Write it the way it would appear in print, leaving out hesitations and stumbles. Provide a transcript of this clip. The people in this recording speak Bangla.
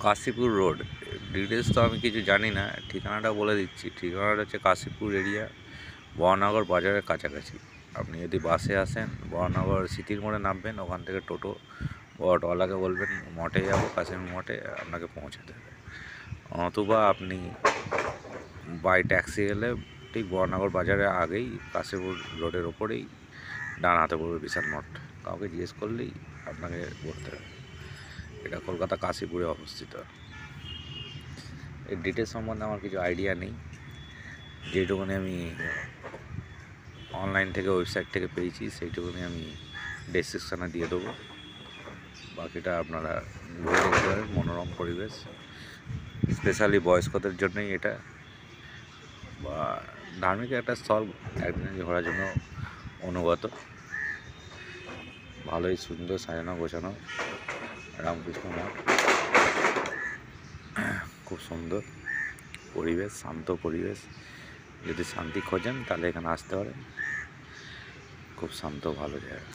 কাশীপুর রোড, ডিটেলস তো আমি কিছু জানি না, ঠিকানাটা বলে দিচ্ছি। ঠিকানাটা হচ্ছে কাশীপুর এরিয়া, বড়নগর বাজারের কাছাকাছি। আপনি যদি বাসে আসেন, বড়নগর সিটির মোড়ে নামবেন, ওখান থেকে টোটো বা অটোওয়ালাকে বলবেন মঠে যাবো, কাশীপুর মঠে, আপনাকে পৌঁছে দেবে। অথবা আপনি বাই ট্যাক্সি এলে ঠিক বড়নগর বাজারের আগেই কাশীপুর রোডের ওপরেই ডান হাতে পড়বে বিশাল মঠ। কাউকে জিজ্ঞেস করলেই আপনাকে বলতে হবে। এটা কলকাতা কাশীপুরে অবস্থিত। এর ডিটেলস সম্বন্ধে আমার কিছু আইডিয়া নেই, যেটুকুনি আমি অনলাইন থেকে, ওয়েবসাইট থেকে পেয়েছি সেইটুকুনি আমি ডেসক্রিপশানে দিয়ে দেবো। বাকিটা আপনারা ঘুরে দেখতে পারেন। মনোরম পরিবেশ, স্পেশালি বয়স্কদের জন্যই এটা, বা ধার্মিক একটা স্থল, একদিনে ঘোরার জন্য অনুগত। ভালোই সুন্দর সাজানো গোছানো রামকৃষ্ণ মঠ, খুব সুন্দর পরিবেশ, শান্ত পরিবেশ। যদি শান্তি খোঁজেন তাহলে এখানে আসতে পারেন, খুব শান্ত ভালো জায়গা।